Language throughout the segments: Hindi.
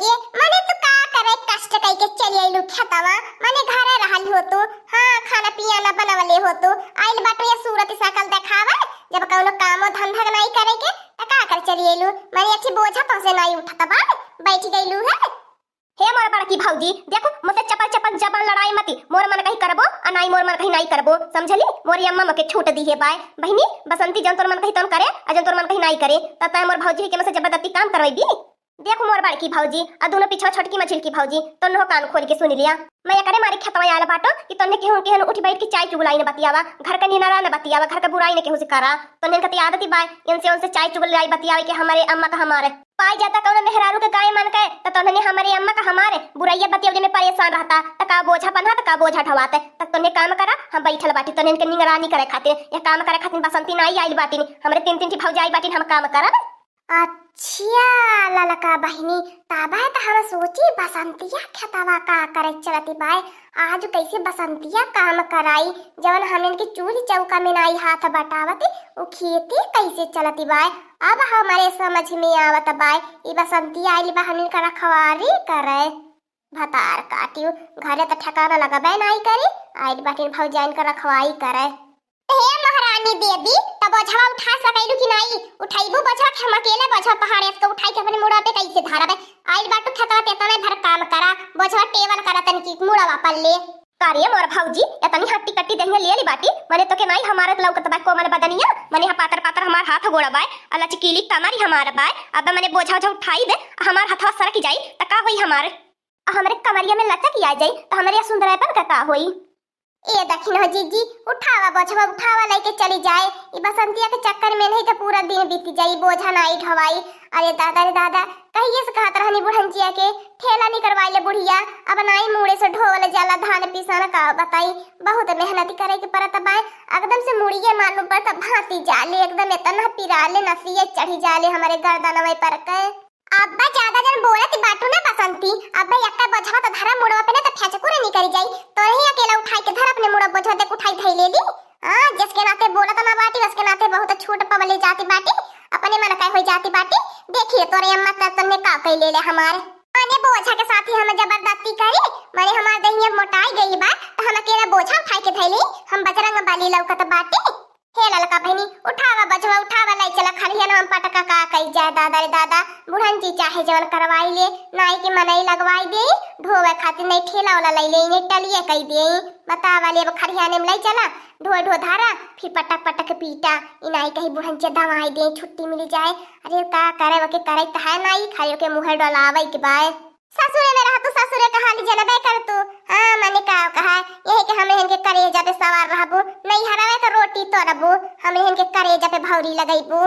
के माने तू का करे कष्ट कई के चली आइलू खेतवा माने घरे रहल हो तू। हां खाना पिया ना बनवले हो तू आइल बाटो ये सूरत सकल देखावे जब कौनो काम धंधा नहीं करे के त का कर चली आइलू माने अच्छी बोझा तो से नहीं उठत बा बैठ गइलू है। हे मोर बड़की भौजी देखो मते चपल चपल जबान लड़ाई मती मोर मन कहीं करबो आ नहीं मोर मन कहीं नहीं करबो समझली। मोरी अम्मा मके छूट दी है बाय बहिनी बसंती जन तोर मन कहीं तन करे आ जन तोर मन कहीं नहीं करे तता मोर भौजी के मसे जबरदस्ती काम करवाई दी। देखो मोर बड़की भौजी आ दोनों पीछे छोटकी मछली की भौजी तन्नो कान खोल के सुन लिया। मैं करे मारी खेतवा आला बाटो कि तन्ने केहू केहू उठ बैठ के चाय चुगलाई न बतियावा घर का निनारा न बतियावा घर का बुराई न केहू से करा तन्ने कती आदत बाय इनसे उनसे चाय चुगलाई बतियावे के हमारे अम्मा का हमारे पाई जाता कौन मेहरारू के गाय मन के त तन्ने हमारे अम्मा का हमारे बुराइया बतियावे में परेशान रहता त का बोझा बन्हा त का बोझा ढवाते तक तन्ने काम करा हम बैठल बाटी तन्ने के निगरानी करे खातिर या काम करे खातिर बसंती नहीं आइल बाटी हमरे तीन तीन भौजी आई बाटी हम काम करा। अच्छा ललका बहिनी ताबा त हम सोची बसंतिया खेतवा का करे चलती बाय आज कैसे बसंतिया काम कराई जवन हमन के चूल्ही चौका में नाई हाथ बटावती उ खेती कैसे चलती बाय। अब हमारे समझ में आवत बाय ई बसंतिया आइल बा हमन का रखवारी करे भतार काटियो घरे त ठिकाना लगाबे नहीं करे आइल बाटी भौजाइन का रखवाई करे। हे महारानी देवी तब बोझवा उठा सकैलु कि नहीं उठाइबो बोझवा के हम अकेले बोझवा पहाड़ से उठाई के अपने मुड़ा पे कैसे धरबे आइल बाटू खेतवा ते तने भर काम करा बोझवा टेबल करा तन की मुड़वा पर ले कार्य मोर भौजी एतनी हट्टी कट्टी देहिया ले ली बाटी मने तो के नहीं हमारे लौकत बा कोमल बदनिया मने हा पातर पातर हमार हाथ गोड़ा बाय अल्लाह चिकीली तमारी हमार बाय अब मने बोझा बोझा उठाई दे हमार हाथवा सरक जाई त का होई हमारे कमरिया में लचक आ जाई त हमरे सुंदरपन का होई। ए दखिन हो जीजी उठावा बोझवा उठावा लेके चली जाए ई बसंतिया के चक्कर में नहीं तो पूरा दिन बीत जाई बोझा नहीं ढवाई। अरे दादा कहिए से कहत रहनी बुढ़ंजिया के ठेला नहीं करवाई ले बुढ़िया अब नाई मुड़े से ढोल जाला धान पिसाना का बताई बहुत मेहनत करे के परत बाय एकदम से मुड़िए मालूम पर तब भांति जाले एकदम इतना पिराले नसिए चढ़ी जाले हमारे गर्दनवे पर के। अब्बा ज्यादा जन बोलत बाटू ना बसंती अब्बा यक्का बोझवा तो धरा मुड़वा पे ना तो फेचकुरे नहीं करी जाई तो ही अकेला उठाई के धर अपने मुड़ा बोझवा तक उठाई धई ले ली। हां जिसके नाते बोलत ना बाटी उसके नाते बहुत छूट पवले जाती बाटी अपने मन काय होई जाती बाटी। देखिए तोरे अम्मा का तन्ने का कई ले ले हमारे माने बोझा के साथी हम जबरदस्ती करी माने हमार दहिया मोटाई गई बा तो हम अकेला बोझा उठाई के धई ली हम बजरंग बाली लौकत बाटी। हे ललका बहनी उठावा बजवा उठावा लाई चला खलिया नाम पटका का कई जाए दादा रे दादा बुढ़ंती चाहे जवन करवाई ले नाई के मनई लगवाई दे ढोवे खातिर नहीं ठेला वाला लाई ले ने टलिए कई दे बतावा ले खरिया ने लाई चला ढो धारा फिर पटक पटक पीटा इनाई कहीं बुढ़ंती दवाई दे छुट्टी मिल जाए। अरे का करे वके करे त है नाई खायो के मुंह डलावे के बाय ससुरे में रह तू ससुरे कहानी जनबे कर तू। हां माने का कहा यही के हमें इनके करेजा पे सवार रहबो नहीं हरावे का रोटी तोड़बो हमें इनके करेजा पे भौरी लगाइबो।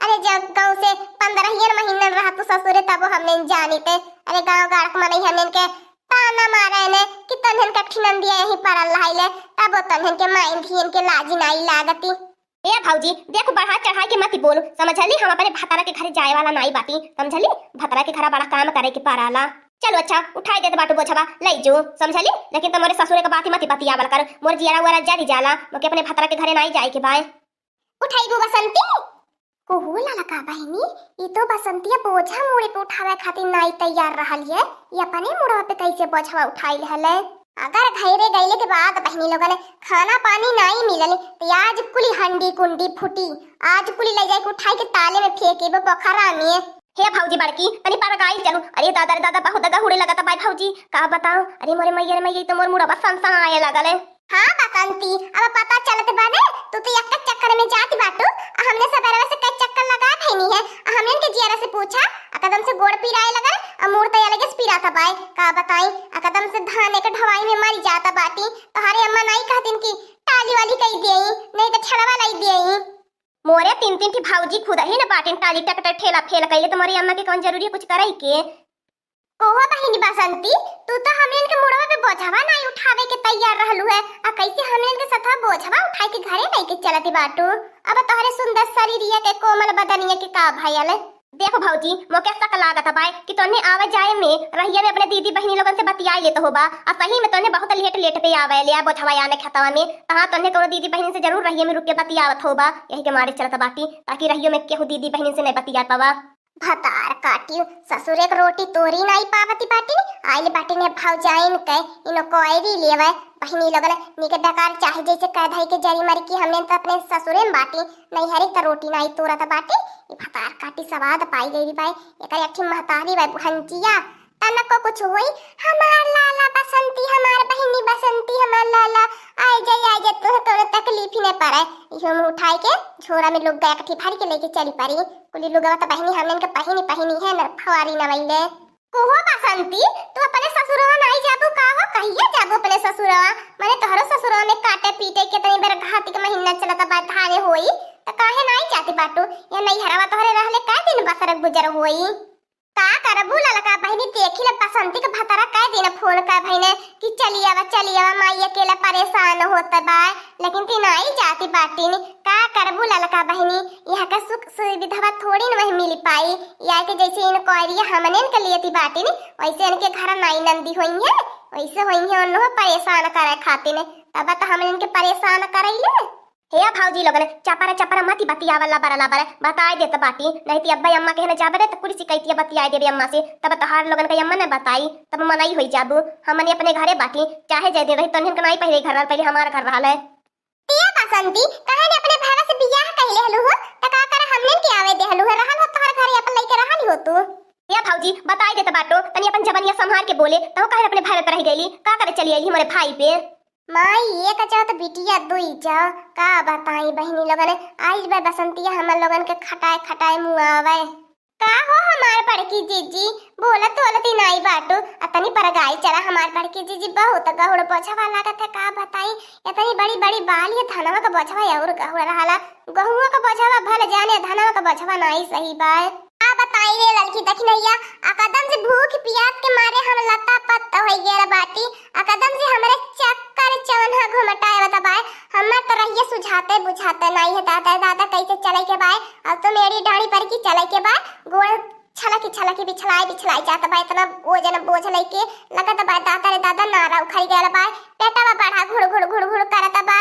अरे जब गांव से 15 महीना रह तू ससुरे तब हमने जानी ते अरे गांव गाड़क माने हमने इनके ताना मारे ने कि तन्हन का खिनंदिया यही पर लाइले तब तन्हन के माइन थी इनके लाजी नहीं लागती। ए भौजी देखो बढ़ा चढ़ा के मत बोलो समझली हम अपने भतरा के घर जाए वाला नहीं बाटी समझली भतरा के घर बड़ा काम करे के पाराला। चलो अच्छा उठाई दे बाटू बोझवा लई जो समझली लेकिन तुम्हारे ससुरे का बात मत बतियावल कर मोर जियारा वाला जारी जाला मोके अपने भतरा के घरे नहीं जाए के बाय। उठाइबो बसंती कोहू ललका बहनी ई तो बसंतिया बोझा मुड़े पे उठावे खातिर नहीं तैयार रहलिए ये अपने मुड़वा पे कैसे बोझवा उठाई हले। अगर घरे गईले के बाद बहनी लोगन ने खाना पानी नहीं मिलल तो आज कुली हंडी कुंडी फूटी आज कुली ले जाए के उठाई के ताले में फेंकेबो पोखरा में। हे भौजी बड़की तनी पर गाई चलू अरे दादा रे दादा बहुत दगा हुड़े लगा भाई भौजी का बताओ अरे मोरे मैया रे मैया तो मोर मुड़ा बस सन आए लगल है। हां बसंती अब पता चलत बाने तू तो एक चक्कर में जाती बाटू हमने सबेरे से कई चक्कर लगा थईनी है हमने के जियारा से पूछा एकदम से गोड़ पिराए लगा अमूर तय लगे स्पिरा था बाय का बताई एकदम से धान के ढवाई में मर जाता बाटी तोहरे अम्मा नहीं कहतिन की टाली वाली कई देई नहीं तो छड़वा लाई देई मोरे तीन तीन भौजी खुद ही न बाटिन टाली टकटर ठेला फेल कइले तुम्हारी अम्मा के कौन जरूरी है कुछ कराई के। ओहो बहिनी बसंती तू तो हमन के मुड़वा पे बोझवा नहीं उठावे के तैयार रहलू है आ कैसे हमन के साथ बोझवा उठाई के घरे नहीं के चलती बाटू अब तोहरे सुंदर शरीरिया के कोमल बदनिया के का भइल। देखो भौजी मोके तक लागत बाय कि तोने आवे जाए में रहिया में अपने दीदी बहनी लोगन से बतिया लेत होबा आ सही में तोने बहुत लेट पे आवे ले बोझवा आने खेतवा में तहां तोने कोनो दीदी बहनी से जरूर रहिया में रुक के बतियावत होबा यही के मारे चलत बाटी ताकि रहियो में केहू दीदी बहनी से नहीं बतिया पावा। भतार काटी ससुरे के रोटी तोरी नहीं पावती बाटी आइल बाटी ने भाव जाइन के इनो कोयरी लेवे बहिनी लगल निके बेकार चाहे जैसे कह धई के जरी मरी की हमने तो अपने ससुरे में बाटी नहीं हरी त रोटी नहीं तोरा त बाटी ई भतार काटी स्वाद पाई गई बाई एकर एकठी महतारी बाई बुढ़ंचिया तनक को कुछ होई हमार लाला बसंती हमार बहिनी बसंती हमार लाला आए जाए तो तोरे तकलीफ ही नहीं पड़े इहो मुंह उठाई के झोरा में लोग गया कठी भर के लेके चली पड़ी कुली लोग तो बहिनी हमने के पहिनी है न फवारी न वइले कोहो बसंती तू अपने ससुरवा नहीं जाबू का हो कहिए जाबू अपने ससुरवा माने तोहरो ससुरवा में काटे पीटे के तनी बेर घाती के महीना चलता बा धाने होई त काहे नहीं जाती बाटू या नहीं हरावा तोहरे रहले का दिन बसर गुजर होई का करबू ललका बहिनी देखी ले बसंती के भतारा कह देना फोन कर बहिने कि चली आवा माई अकेला परेशान होता बा लेकिन ती नहीं जाती बाटी नी का करबू ललका बहिनी यहाँ का सुख सुविधा थोड़ी न वही मिल पाई या के जैसे इन कोरिया हमने के लिए ती बाटी नी वैसे इनके घर नाई नंदी होई है वैसे होई है उन्हों परेशान करे खातिर तब तो हमने इनके परेशान करैले हे भाऊजी लोगन चपरा मती बतियावला बरला बर बताई देत बाटी नहीं ती अब्बा अम्मा के न जाबरे त कुली शिकायतिया बतियाई देबे अम्मा से तब तहार लोगन के अम्मा ने बताई तब मनाई होई जाबू हमने अपने घरे बाटी चाहे जाय दे रही तन्हन के नहीं पहले घर वाल पहले हमार घर रहले तिया बसंती कहे ने अपने भावा से बियाह कहले हलु हो त का कर हमने के आवे दे हलु हो रहल हो तोहर घरे अपन लइके रहल हो तू या भाऊजी बताई देत बाटो तनी अपन जवानिया संभाल के बोले तो कहे अपने भाई पे रह गईली का करे चली आईली हमारे भाई पे माई एक जाओ तो बिटिया दुई जाओ का बताई बहिनी लोगन आज बे बसंतिया हमर लोगन के खटाए मुआवे का हो हमार बड़की जीजी बोलत बोलती नहीं बाटू अतनी पर गाई चला हमार बड़की जीजी बहुत गहुड़ बोझवा लागत है का बताई इतनी बड़ी बड़ी बाल ये धनवा का बोझवा और गहुड़ रहला गहुआ का बोझवा भल जाने धनवा का बोझवा नहीं सही बा आ बताई रे लड़की दखनैया अकदम से भूख प्यास के मारे हम लता पत्ता होई गेल बाटी अकदम से हमरे चक्कर चौन्हा घुमटाए बताए हमें तो रहिए सुझाते बुझाते नहीं है दादा कैसे चले के बाय अब तो मेरी डाणी पर की चले के बाय गोड़ छलकी बिछलाई जाता बा इतना वजन बोझ लेके लगत बा दादा नारा उखड़ गेल बा पेटवा बढ़ा घुड़ करत बा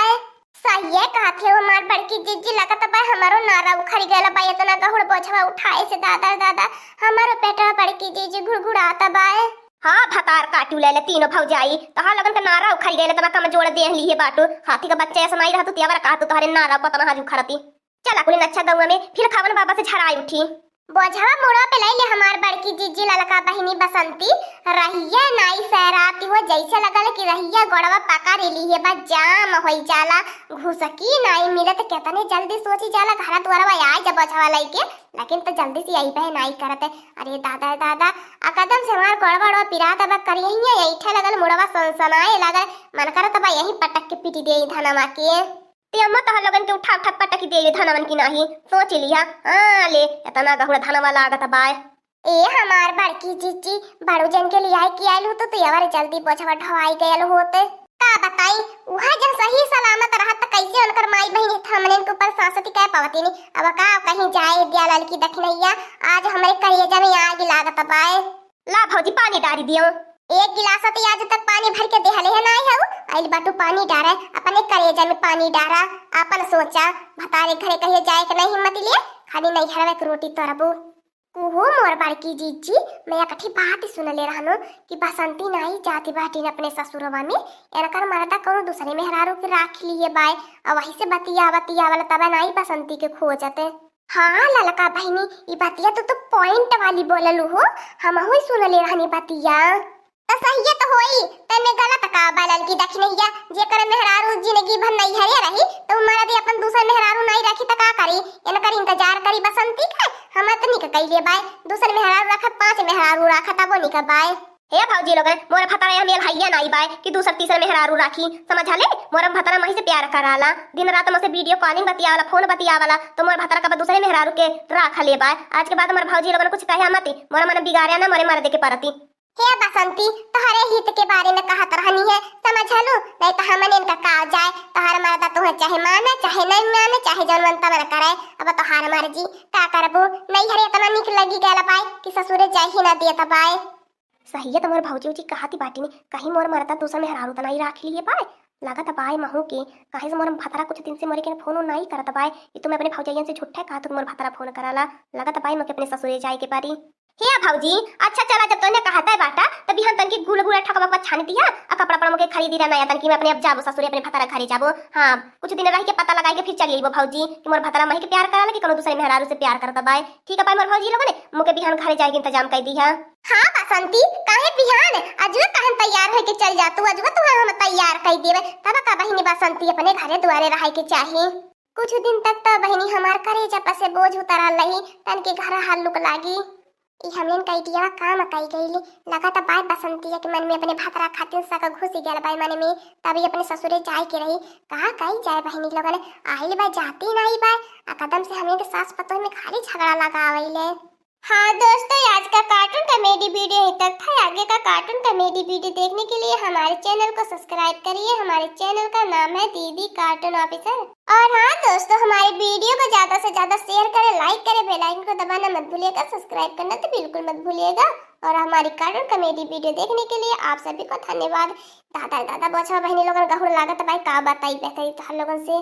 सही है कहथे हो मार बड़की जिज्जी लगत बा हमारो नारा उखड़ गेल बा इतना गहुड़ बोझवा उठाए से दादा हमारो पेटवा बड़की जिज्जी घुड़घुड़ाता बा हां भतार काटू ले तीनों भौजाई तहार लगन के नारा उखड़ गेले तब कम जोड़ दे ली है बाटू हाथी का बच्चा ऐसा नहीं रहतो तियावर कहतो तोहरे नारा पतना हाजू खरती चला कुली नच्छा गौवा में फिर खावन बाबा से झड़ाई उठी बोझवा मोड़ा पे ले हमार बड़की जीजी ललका बहिनी बसंती रहिया नाई सहराती हो जैसे लगल कि रहिया गोड़वा पका रेली है बा जाम होई जाला घुसकी नाई मिलत केतने जल्दी सोची जाला घर द्वारवा आए जब बोझवा लेके लेकिन तो जल्दी से आई बह नाई करते अरे दादा अकदम से हमार गोड़वा पिरात बा करिया ऐठा लगल मुड़वा सनसनाए लगल मन करत बा यही पटक के पीटी दे धनमा के ते अम्मा तहार लगन के उठा पटकी दे धनवन की नहीं सोच लिया हां ले इतना गहुड़ धनवा लागत बा ए हमार बड़की जीजी बड़ू जन के लिए आई कि आइल तो यावर जल्दी बोझवा ढवाई गयल होते का बताई वहां जब सही सलामत रहत त कैसे उनकर माई बहिनी हमने के ऊपर सांसती कह पावती नहीं अब का कहीं जाए दिया लड़की दखनैया आज हमरे करियजा में आग लागत बा ला भौजी पानी डारी दियो एक गिलास तो आज तक पानी भर के देहले है नहीं है आइल बाटू पानी डारा अपने करेजा में पानी डारा अपन सोचा भतारे घरे कहिए जाए के नहीं हिम्मत लिए खाली नहीं हरवे के रोटी तरबू कुहो मोर बड़की जीजी मैं एकठी बात सुन ले रहनो कि बसंती नहीं जाती बाटी अपने ससुरवा में एनकर मरदा कोनो दूसरे में हरारो के राख लिए बाय और वही से बतिया वाला तब नहीं बसंती के खोजते हाँ ललका बहिनी ई बतिया तो पॉइंट वाली बोललू हो हम हुई सुन ले रहनी बतिया तो सही तो होई तने गलत का बालल की दखनैया जेकर मेहरारू जिंदगी भर नहीं हरे रही तो मरा दे अपन दूसर मेहरारू नहीं रखी त का करी इनकर इंतजार करी बसंती का हम त निक कइले बाय दूसर मेहरारू रख 5 मेहरारू रख तब निक बाय हे भौजी लोगन मोर भतारा हम हइया नहीं बाय कि दूसर तीसर मेहरारू राखी समझ ले मोर भतारा मही से प्यार कराला दिन रात मसे वीडियो कॉलिंग बतियावाला फोन बतियावाला तो मोर भतारा का दूसरे मेहरारू के राख ले बाय आज के बाद मोर भौजी लोगन कुछ कहे मत मोर मन बिगाड़या ना मोरे मार दे के परती हे बसंती तोहरे हित के बारे में कहत रहनी है समझ लो नहीं तो हमने इनका का जाए तोहर मर्दा तुम्हें चाहे माने चाहे नहीं माने चाहे जनवंता मन करे अब तोहर मर्जी का करबो नहीं हरे इतना निक लगी गेल पाए कि ससुरे जाए ही ना दिए तबाए सही है तुम्हारे भौजी जी कहती बाटी ने कहीं मोर मरता दूसरा मेहरारू तो नहीं राख लिए पाए लागत बाय महू के काहे से मोर भतरा कुछ दिन से मोरे के फोन नहीं करत बाय। ये तो मैं अपने भौजाइयन से झूठे कहा तो मोर भतरा फोन कराला। लागत बाय मके अपने ससुरे जाए के पारी। हे भौजी अच्छा चला जब तोने कहता है बाटा तभी हम तनकी गुल गुला ठकवा का छान दिया आ कपड़ा पड़ा मके खरीदी रहना या तनकी मैं अपने अब जाबो ससुरे अपने भतरा घरे जाबो। हां कुछ दिन रह के पता लगाए के फिर चली आइबो भौजी कि मोर भतरा मही के प्यार कराला कि कोनो दूसरे मेहरारू से प्यार करता बाय। ठीक है बाय मोर भौजी लोगन मके बिहान घरे जाए के इंतजाम कर दी है। हाँ बसंती काहे बिहान अजुआ कहन तैयार होके चल जा तू अजुआ तू हम तैयार कर देबे तब का बहिनी बसंती अपने घरे दुआरे रहे के चाही। कुछ दिन तक तो बहिनी हमार करे जब से बोझ उतरल रही तन के घर हल्लुक लागी। ई हमन कई दिया काम कई गईली लगा त बाय बसंती के मन में अपने भतरा खातिर सका घुस गेल बाय मन में तभी अपने ससुरे जाए के रही कहा कई जाए बहिनी लोगन आइल बाय जाती नहीं बाय आ कदम से हमन के सास पतोह में खाली झगड़ा लगावैले। हाँ दोस्तों आज का कार्टून कॉमेडी वीडियो यहीं तक था। आगे का कार्टून कॉमेडी वीडियो देखने के लिए हमारे चैनल को सब्सक्राइब करिए। हमारे चैनल का नाम है दीदी कार्टून ऑफिसर। और हाँ दोस्तों हमारे वीडियो को ज्यादा से ज्यादा शेयर करें, लाइक करें, बेल आइकन को दबाना मत भूलिएगा, सब्सक्राइब करना तो बिल्कुल मत भूलिएगा। और हमारी कार्टून कॉमेडी वीडियो देखने के लिए आप सभी को धन्यवाद। दादा दादा बच्चा बहनी लोगन गहुड़ लागत भाई का बताई बेहतरी तो हम लोगन से।